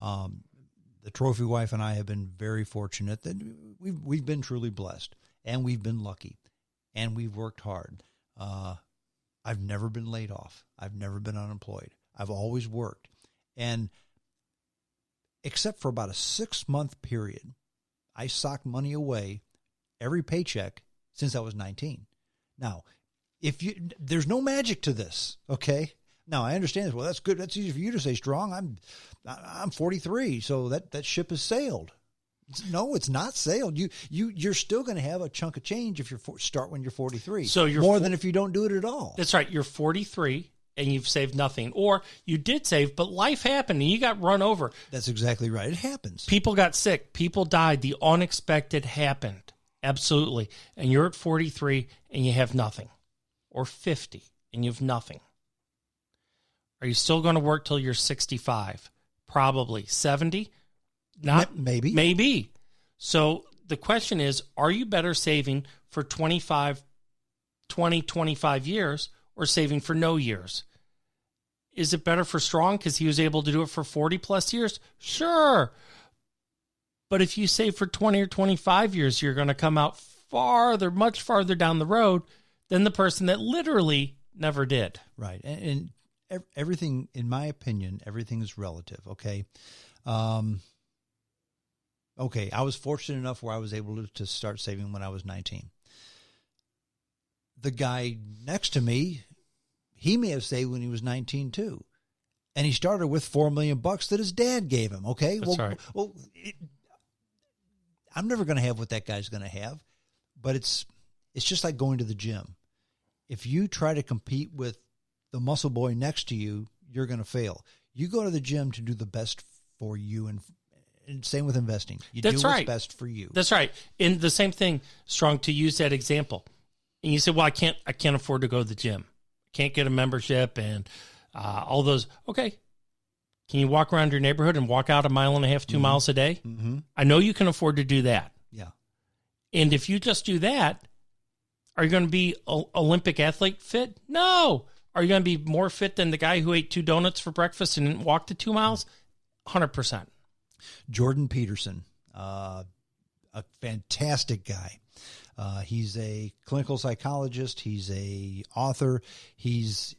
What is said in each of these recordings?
The trophy wife and I have been very fortunate that we've been truly blessed, and we've been lucky, and we've worked hard. I've never been laid off. I've never been unemployed. I've always worked. And except for about a 6-month period, I socked money away every paycheck since I was 19. Now, there's no magic to this, okay? Now, I understand this. Well, that's good. That's easy for you to say, Strong. I'm 43, so that ship has sailed. No, it's not sailed. You're still going to have a chunk of change if you start when you're 43. So you're more than if you don't do it at all. That's right. You're 43 and you've saved nothing, or you did save, but life happened and you got run over. That's exactly right. It happens. People got sick. People died. The unexpected happened. Absolutely. And you're at 43 and you have nothing, or 50 and you have nothing. Are you still going to work till you're 65? Probably. 70? Not maybe. Maybe. So the question is, are you better saving for 25 years or saving for no years? Is it better for Strong because he was able to do it for 40 plus years? Sure. But if you save for 20 or 25 years, you're going to come out much farther down the road than the person that literally never did. Right. And everything, in my opinion, everything is relative. Okay. Okay, I was fortunate enough where I was able to start saving when I was 19. The guy next to me, he may have saved when he was 19 too. And he started with $4 million that his dad gave him, okay? That's right. Well, I'm never going to have what that guy's going to have, but it's just like going to the gym. If you try to compete with the muscle boy next to you, you're going to fail. You go to the gym to do the best for you, and same with investing. You do what's best for you. That's right. And the same thing, Strong, to use that example. And you say, well, I can't afford to go to the gym. Can't get a membership and all those. Okay. Can you walk around your neighborhood and walk out 1.5 miles, 2 miles a day? Mm-hmm. I know you can afford to do that. Yeah. And if you just do that, are you going to be Olympic athlete fit? No. Are you going to be more fit than the guy who ate 2 donuts for breakfast and walked the 2 miles? 100%. Jordan Peterson, a fantastic guy. He's a clinical psychologist. He's a author. He's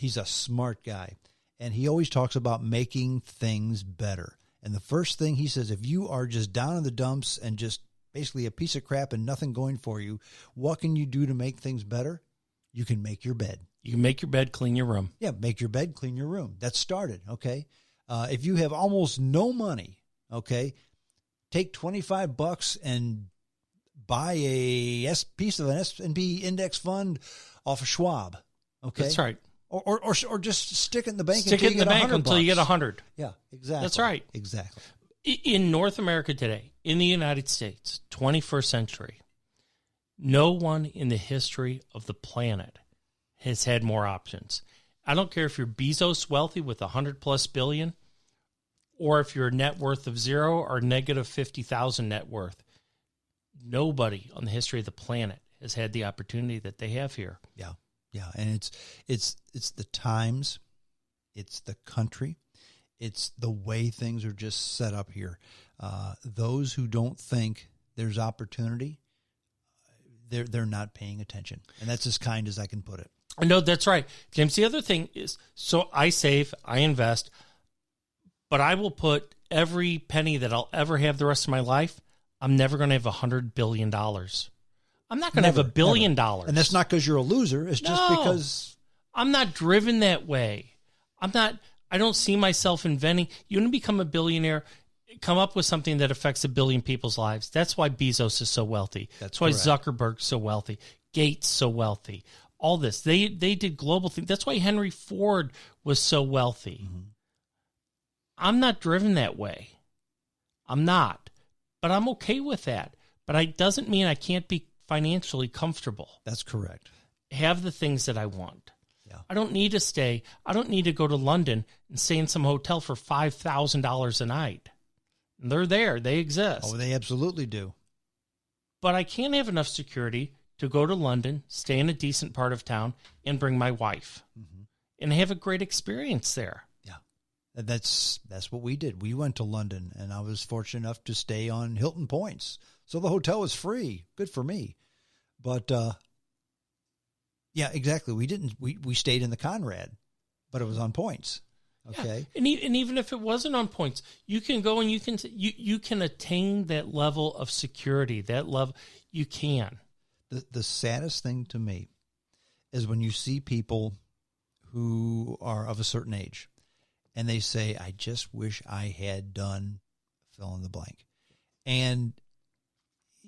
a smart guy. And he always talks about making things better. And the first thing he says, if you are just down in the dumps and just basically a piece of crap and nothing going for you, what can you do to make things better? You can make your bed. You can make your bed, clean your room. Yeah, make your bed, clean your room. That's started, okay? If you have almost no money, okay, take $25 and buy a piece of an S&P index fund off of Schwab, okay? That's right. Or just stick it in the bank until you get 100. Yeah, exactly. That's right. Exactly. In North America today, in the United States, 21st century, no one in the history of the planet has had more options. I don't care if you're Bezos wealthy with 100+ billion, or if you're a net worth of 0 or negative 50,000 net worth. Nobody on the history of the planet has had the opportunity that they have here. Yeah. Yeah. And it's the times, it's the country, it's the way things are just set up here. Those who don't think there's opportunity, they're not paying attention. And that's as kind as I can put it. No, that's right. James, the other thing is, so I save, I invest, but I will put every penny that I'll ever have the rest of my life, I'm never going to have $100 billion. I'm not going to have $1 billion. And that's not because you're a loser. It's just because I'm not driven that way. I don't see myself inventing. You want to become a billionaire, come up with something that affects 1 billion people's lives. That's why Bezos is so wealthy. That's why Zuckerberg's so wealthy. Gates so wealthy. All this. They did global things. That's why Henry Ford was so wealthy. Mm-hmm. I'm not driven that way. I'm not. But I'm okay with that. But it doesn't mean I can't be financially comfortable. That's correct. Have the things that I want. Yeah. I don't need to stay. I don't need to go to London and stay in some hotel for $5,000 a night. And they're there. They exist. Oh, they absolutely do. But I can't have enough security to go to London, stay in a decent part of town, and bring my wife. Mm-hmm. And have a great experience there. Yeah. That's what we did. We went to London, and I was fortunate enough to stay on Hilton Points. So the hotel was free. Good for me. But, yeah, exactly. We stayed in the Conrad, but it was on Points. Okay. Yeah. And even if it wasn't on Points, you can go and you can attain that level of security, that level. You can. The saddest thing to me is when you see people who are of a certain age and they say, I just wish I had done fill in the blank. And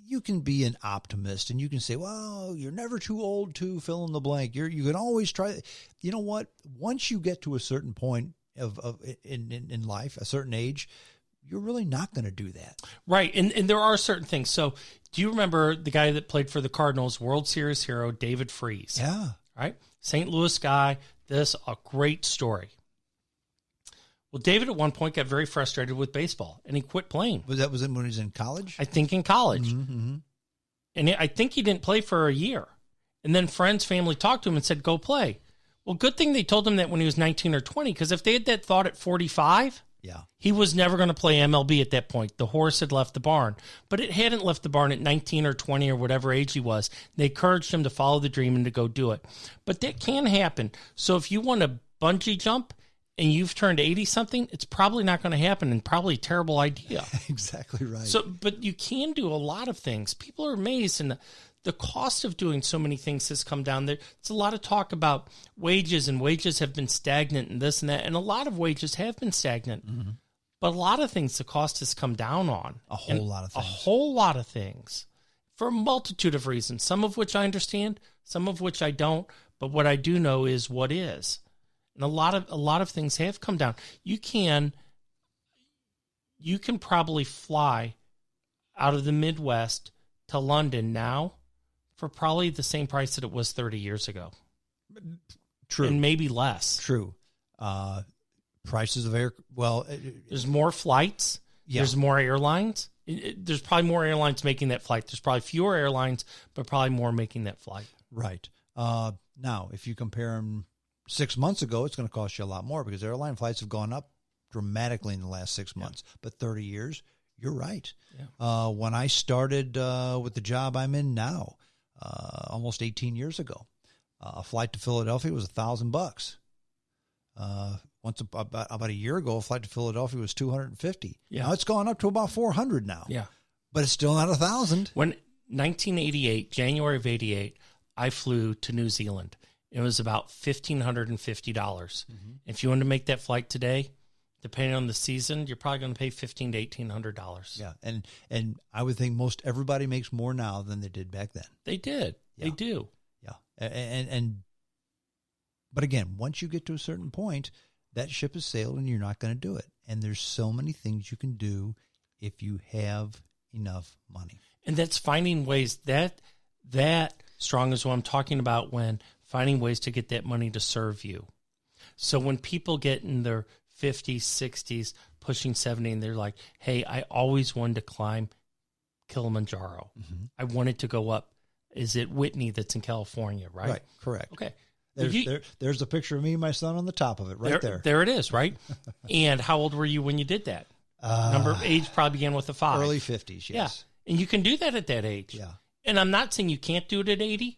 you can be an optimist and you can say, well, you're never too old to fill in the blank. You can always try. You know what? Once you get to a certain point in life, a certain age, you're really not going to do that. Right. And there are certain things. So do you remember the guy that played for the Cardinals, World Series hero, David Freese? Yeah. Right. St. Louis guy. A great story. Well, David at one point got very frustrated with baseball and he quit playing. Was it when he was in college? I think in college. Mm-hmm. And I think he didn't play for a year. And then friends, family talked to him and said, go play. Well, good thing they told him that when he was 19 or 20, because if they had that thought at 45, yeah, he was never going to play MLB at that point. The horse had left the barn. But it hadn't left the barn at 19 or 20 or whatever age he was. They encouraged him to follow the dream and to go do it. But that can happen. So if you want to bungee jump and you've turned 80-something, it's probably not going to happen and probably a terrible idea. Exactly right. So, but you can do a lot of things. People are amazed, and the cost of doing so many things has come down. There's a lot of talk about wages, and wages have been stagnant and this and that, and a lot of wages have been stagnant. Mm-hmm. But a lot of things the cost has come down on. A whole lot of things. A whole lot of things for a multitude of reasons, some of which I understand, some of which I don't. But what I do know is what is. And a lot of things have come down. You can probably fly out of the Midwest to London now for probably the same price that it was 30 years ago. True. And maybe less. True. Prices of air, there's more flights. Yeah. There's more airlines. There's probably more airlines making that flight. There's probably fewer airlines, but probably more making that flight. Right. Now, if you compare them 6 months ago, it's going to cost you a lot more because airline flights have gone up dramatically in the last 6 months. Yeah. But 30 years, you're right. Yeah. When I started with the job I'm in now, almost 18 years ago, a flight to Philadelphia was $1,000. About a year ago, a flight to Philadelphia was $250. Yeah. Now it's gone up to about $400 now. Yeah. But it's still not $1,000. When 1988, January of 88, I flew to New Zealand. It was about $1,550. Mm-hmm. If you want to make that flight today, depending on the season, you're probably going to pay $1,500 to $1,800. Yeah, and I would think most everybody makes more now than they did back then. They did. Yeah. They do. Yeah, but again, once you get to a certain point, that ship has sailed and you're not going to do it. And there's so many things you can do if you have enough money. And that's finding ways that strong is what I'm talking about when finding ways to get that money to serve you. So when people get in their 50s, 60s, pushing 70, and they're like, hey, I always wanted to climb Kilimanjaro. Mm-hmm. I wanted to go up. Is it Whitney that's in California, right? Right, correct. Okay. There's a picture of me and my son on the top of it right there. There it is, right? And how old were you when you did that? Age probably began with a 5. Early 50s, yes. Yeah. And you can do that at that age. Yeah. And I'm not saying you can't do it at 80,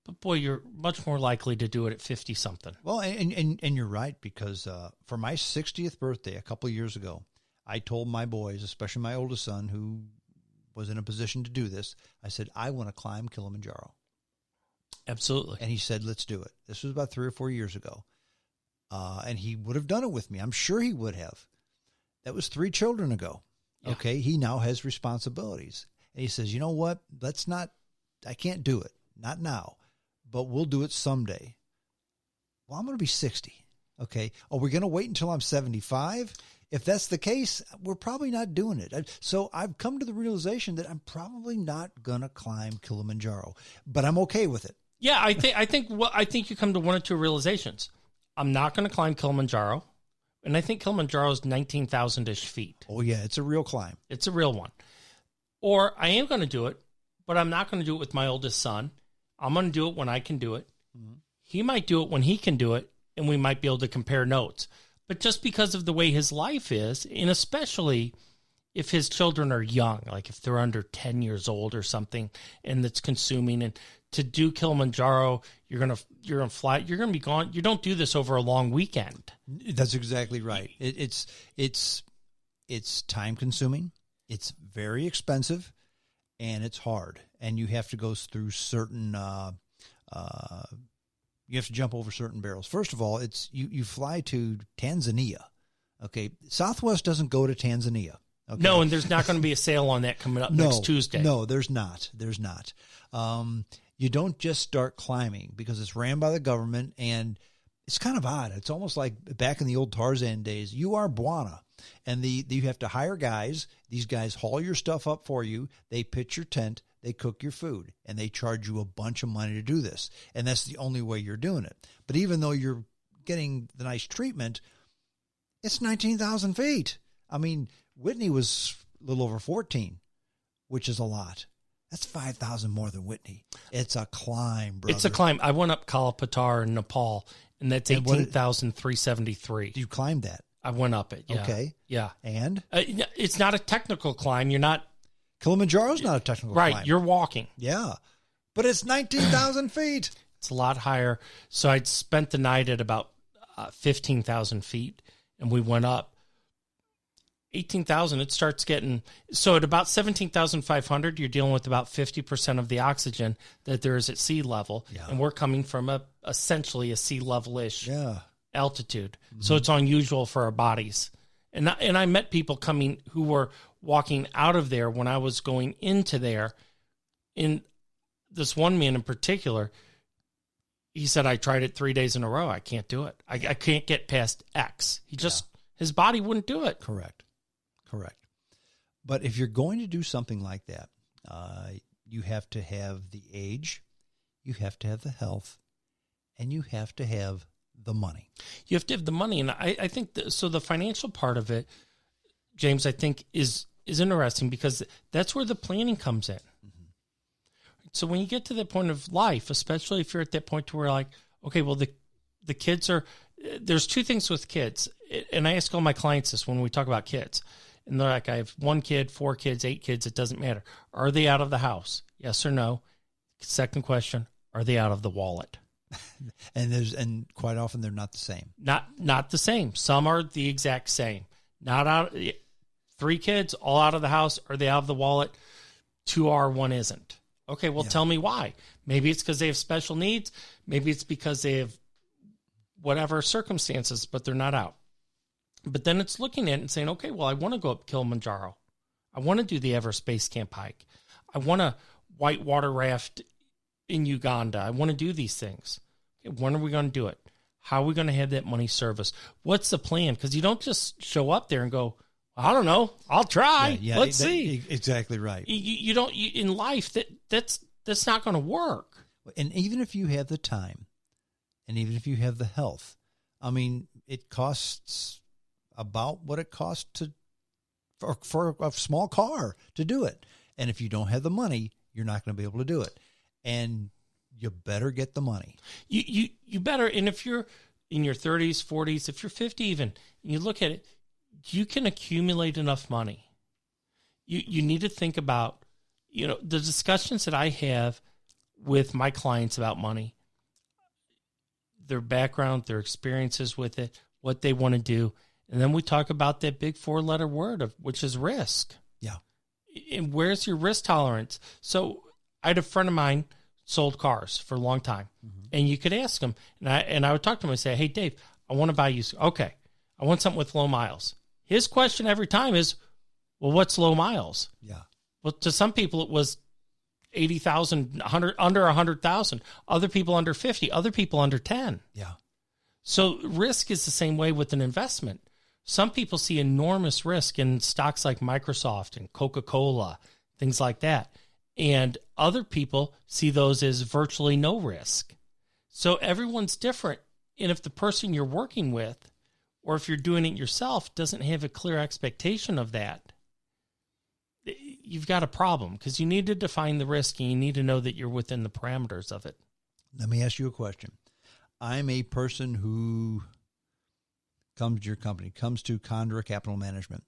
but boy, you're much more likely to do it at 50-something. Well, and you're right, because for my 60th birthday a couple of years ago, I told my boys, especially my oldest son, who was in a position to do this, I said, I want to climb Kilimanjaro. Absolutely. And he said, let's do it. This was about 3 or 4 years ago. And he would have done it with me. I'm sure he would have. That was 3 children ago. Yeah. Okay. He now has responsibilities. And he says, you know what? I can't do it. Not now, but we'll do it someday. Well, I'm going to be 60. Okay. Are we going to wait until I'm 75? If that's the case, we're probably not doing it. So I've come to the realization that I'm probably not going to climb Kilimanjaro, but I'm okay with it. Yeah, I think you come to one or two realizations. I'm not going to climb Kilimanjaro, and I think Kilimanjaro is 19,000-ish feet. Oh yeah, it's a real climb. It's a real one. Or I am going to do it, but I'm not going to do it with my oldest son. I'm going to do it when I can do it. Mm-hmm. He might do it when he can do it, and we might be able to compare notes. But just because of the way his life is, and especially if his children are young, like if they're under 10 years old or something, and it's consuming, and to do Kilimanjaro, you're gonna fly, you're gonna be gone. You don't do this over a long weekend. That's exactly right. It's time consuming. It's very expensive, and it's hard. And you have to go through certain. You have to jump over certain barrels. First of all, it's you fly to Tanzania. Okay, Southwest doesn't go to Tanzania. Okay? No, and there's not going to be a sale on that coming up next Tuesday. No, there's not. You don't just start climbing because it's ran by the government, and it's kind of odd. It's almost like back in the old Tarzan days. You are Bwana, and you have to hire guys. These guys haul your stuff up for you. They pitch your tent. They cook your food, and they charge you a bunch of money to do this. And that's the only way you're doing it. But even though you're getting the nice treatment, it's 19,000 feet. I mean, Whitney was a little over 14, which is a lot. That's 5,000 more than Whitney. It's a climb, brother. It's a climb. I went up Kalapatar in Nepal, and that's 18,373. You climbed that? I went up it, yeah. Okay. Yeah. And? It's not a technical climb. You're not... Kilimanjaro's not a technical climb. Right, you're walking. Yeah, but it's 19,000 feet. It's a lot higher. So I'd spent the night at about 15,000 feet, and we went up. 18,000, it starts getting... So at about 17,500, you're dealing with about 50% of the oxygen that there is at sea level, and we're coming from essentially a sea level-ish altitude. Mm-hmm. So it's unusual for our bodies. And I met people coming who were walking out of there when I was going into there. In this one man in particular, he said, I tried it 3 days in a row. I can't do it. I can't get past X. His body wouldn't do it. Correct. But if you're going to do something like that, you have to have the age, you have to have the health, and you have to have the money. You have to have the money. And I think, so the financial part of it, James, I think is interesting because that's where the planning comes in. Mm-hmm. So when you get to that point of life, especially if you're at that point to where like, okay, well, the kids are, there's two things with kids. And I ask all my clients this when we talk about kids. And they're like, I have 1 kid, 4 kids, 8 kids. It doesn't matter. Are they out of the house? Yes or no? Second question, are they out of the wallet? and quite often they're not the same. Not the same. Some are the exact same. Not out. 3 kids, all out of the house. Are they out of the wallet? 2 are, 1 isn't. Okay, well, tell me why. Maybe it's because they have special needs. Maybe it's because they have whatever circumstances, but they're not out. But then it's looking at it and saying, okay, well, I want to go up Kilimanjaro. I want to do the Everest Base Camp hike. I want to whitewater raft in Uganda. I want to do these things. Okay, when are we going to do it? How are we going to have that money service? What's the plan? Because you don't just show up there and go, I don't know, I'll try. Let's see. Exactly right. You don't, in life, that's not going to work. And even if you have the time, and even if you have the health, I mean, it costs about what it costs for a small car to do it. And if you don't have the money, you're not going to be able to do it. And you better get the money. You better. And if you're in your 30s, 40s, if you're 50 even, and you look at it, you can accumulate enough money. You need to think about, the discussions that I have with my clients about money, their background, their experiences with it, what they want to do. And then we talk about that big 4-letter word which is risk. Yeah. And where's your risk tolerance? So I had a friend of mine sold cars for a long time. Mm-hmm. And you could ask him, and I would talk to him and say, hey, Dave, I want to buy you. Okay, I want something with low miles. His question every time is, well, what's low miles? Yeah. Well, to some people it was 80,000, under 100,000. Other people under 50. Other people under 10. Yeah. So risk is the same way with an investment. Some people see enormous risk in stocks like Microsoft and Coca-Cola, things like that. And other people see those as virtually no risk. So everyone's different. And if the person you're working with, or if you're doing it yourself, doesn't have a clear expectation of that, you've got a problem, because you need to define the risk and you need to know that you're within the parameters of it. Let me ask you a question. I'm a person who comes to your company, comes to Condra Capital Management.